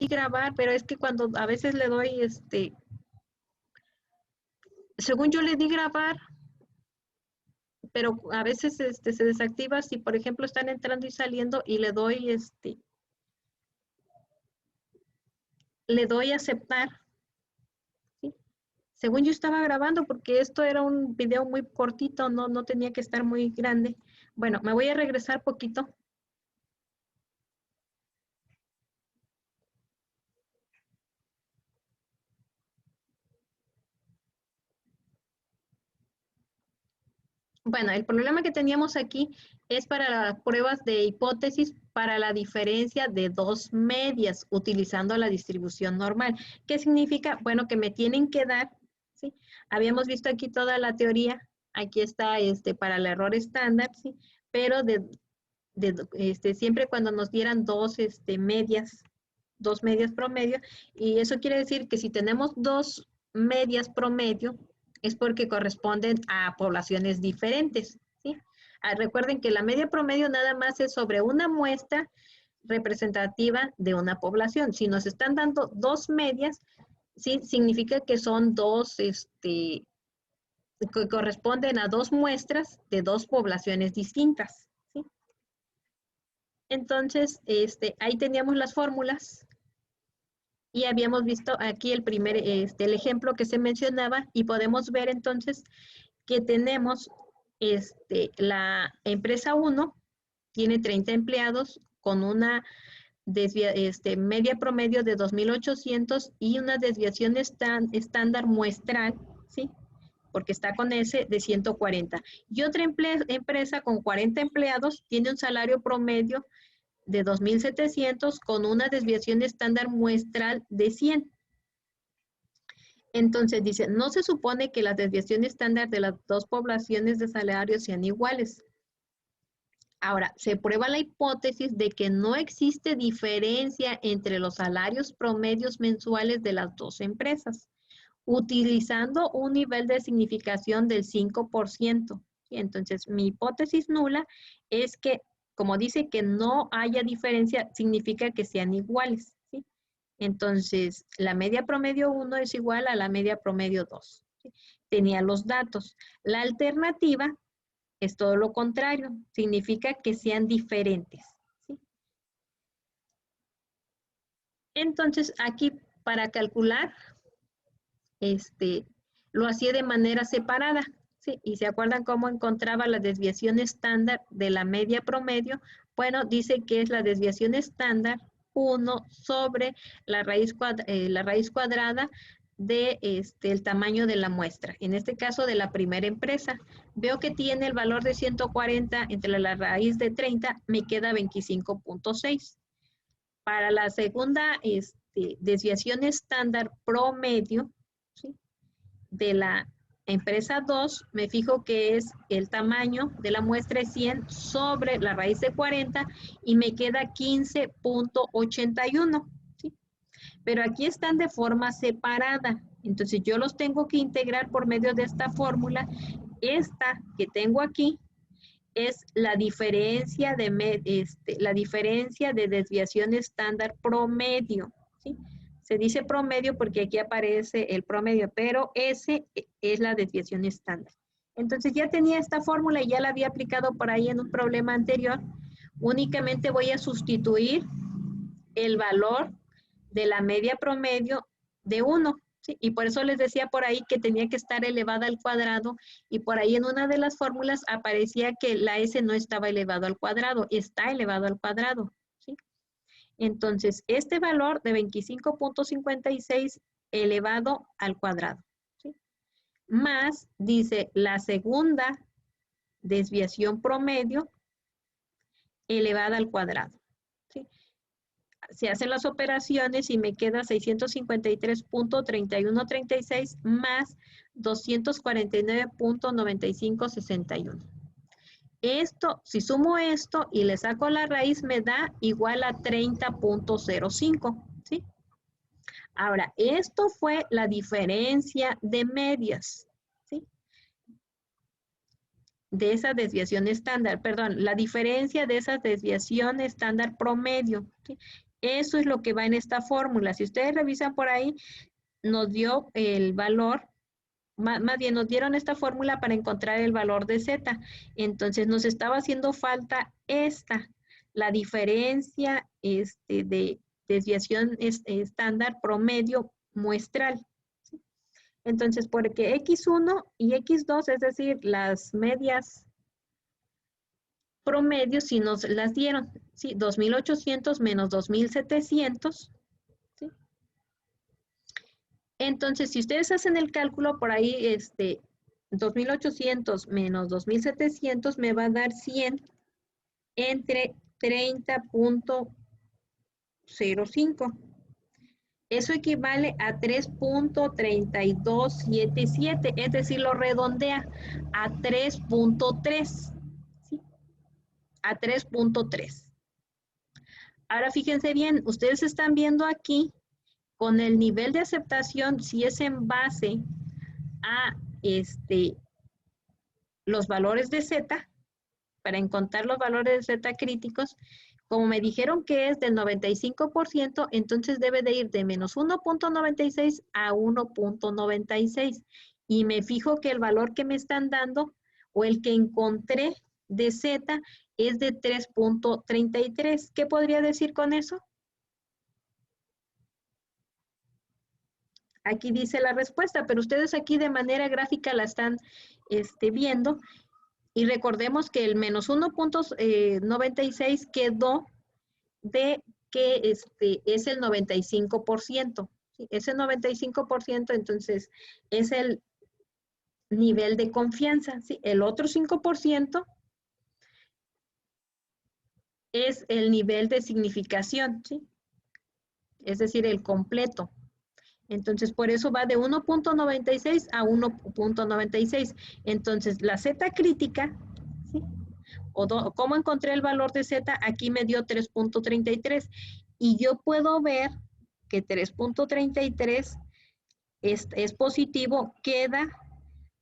grabar, pero es que cuando a veces le doy, según yo le di grabar, pero a veces se desactiva si, por ejemplo, están entrando y saliendo y le doy aceptar, ¿sí? Según yo estaba grabando, porque esto era un video muy cortito, no tenía que estar muy grande. Bueno, me voy a regresar poquito. Bueno, el problema que teníamos aquí es para las pruebas de hipótesis para la diferencia de dos medias utilizando la distribución normal. ¿Qué significa? Bueno, que me tienen que dar, ¿sí? Habíamos visto aquí toda la teoría, aquí está para el error estándar, ¿sí? Pero siempre cuando nos dieran dos medias promedio, y eso quiere decir que si tenemos dos medias promedio, es porque corresponden a poblaciones diferentes, ¿sí? Recuerden que la media promedio nada más es sobre una muestra representativa de una población. Si nos están dando dos medias, sí, significa que son que corresponden a dos muestras de dos poblaciones distintas, ¿sí? Entonces, ahí teníamos las fórmulas y habíamos visto aquí el ejemplo que se mencionaba y podemos ver entonces que tenemos la empresa 1 tiene 30 empleados con una media promedio de 2.800 y una desviación estándar muestral, ¿sí? Porque está con ese de 140. Y otra empresa con 40 empleados tiene un salario promedio de 2.700 con una desviación estándar muestral de 100. Entonces dice, no se supone que la desviación estándar de las dos poblaciones de salarios sean iguales. Ahora, se prueba la hipótesis de que no existe diferencia entre los salarios promedios mensuales de las dos empresas, utilizando un nivel de significación del 5%. Entonces, mi hipótesis nula es que, como dice que no haya diferencia, significa que sean iguales, ¿sí? Entonces, la media promedio 1 es igual a la media promedio 2, ¿sí? Tenía los datos. La alternativa es todo lo contrario, significa que sean diferentes, ¿sí? Entonces, aquí para calcular, lo hacía de manera separada, ¿sí? Y se acuerdan cómo encontraba la desviación estándar de la media promedio. Bueno, dice que es la desviación estándar 1 sobre la raíz cuadrada de el tamaño de la muestra, en este caso de la primera empresa. Veo que tiene el valor de 140 entre la raíz de 30, me queda 25.6. Para la segunda desviación estándar promedio, ¿sí? De la empresa 2, me fijo que es el tamaño de la muestra es 100 sobre la raíz de 40 y me queda 15.81, ¿sí? Pero aquí están de forma separada, entonces yo los tengo que integrar por medio de esta fórmula. Esta que tengo aquí es la diferencia de desviación estándar promedio, ¿sí? Se dice promedio porque aquí aparece el promedio, pero ese es la desviación estándar. Entonces ya tenía esta fórmula y ya la había aplicado por ahí en un problema anterior. Únicamente voy a sustituir el valor de la media promedio de 1, ¿sí? Y por eso les decía por ahí que tenía que estar elevada al cuadrado y por ahí en una de las fórmulas aparecía que la S no estaba elevado al cuadrado, está elevado al cuadrado, ¿sí? Entonces, este valor de 25.56 elevado al cuadrado, ¿sí? Más, dice, la segunda desviación promedio elevada al cuadrado, ¿sí? Se hacen las operaciones y me queda 653.3136 más 249.9561. Esto, si sumo esto y le saco la raíz, me da igual a 30.05, ¿sí? Ahora, esto fue la diferencia de medias, ¿sí? De esa desviación estándar, perdón, la diferencia de esa desviación estándar promedio, ¿sí? Eso es lo que va en esta fórmula. Si ustedes revisan por ahí, nos dio el valor, más bien nos dieron esta fórmula para encontrar el valor de Z. Entonces nos estaba haciendo falta esta, la diferencia de desviación estándar promedio muestral. ¿Sí? Entonces, porque X1 y X2, es decir, las medias promedios, si nos las dieron, ¿sí? 2.800 menos 2.700, ¿sí? Entonces, si ustedes hacen el cálculo por ahí, 2.800 menos 2.700 me va a dar 100 entre 30.05. Eso equivale a 3.3277, es decir, lo redondea a 3.3, ¿sí? A 3.3. Ahora fíjense bien, ustedes están viendo aquí con el nivel de aceptación, si es en base a los valores de Z, para encontrar los valores de Z críticos, como me dijeron que es del 95%, entonces debe de ir de menos 1.96 a 1.96. Y me fijo que el valor que me están dando o el que encontré de Z es de 3.33. ¿Qué podría decir con eso? Aquí dice la respuesta, pero ustedes aquí de manera gráfica la están viendo. Y recordemos que el menos 1.96 quedó de que es el 95%. ¿Sí? Ese 95%, entonces, es el nivel de confianza. ¿Sí? El otro 5% es el nivel de significación, ¿sí? Es decir, el completo. Entonces, por eso va de 1.96 a 1.96. Entonces, la Z crítica, ¿sí? ¿Cómo encontré el valor de Z? Aquí me dio 3.33. Y yo puedo ver que 3.33 es positivo, queda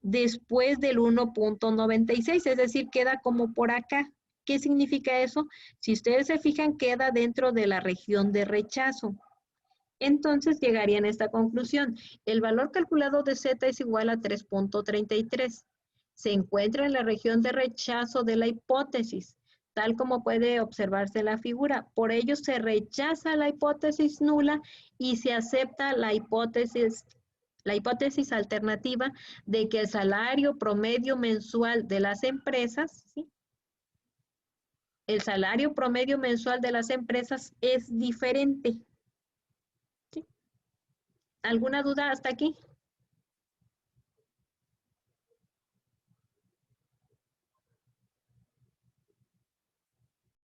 después del 1.96, es decir, queda como por acá. ¿Qué significa eso? Si ustedes se fijan, queda dentro de la región de rechazo. Entonces llegarían a esta conclusión. El valor calculado de Z es igual a 3.33. Se encuentra en la región de rechazo de la hipótesis, tal como puede observarse en la figura. Por ello se rechaza la hipótesis nula y se acepta la hipótesis alternativa de que el salario promedio mensual de las empresas, ¿sí? El salario promedio mensual de las empresas es diferente. ¿Alguna duda hasta aquí?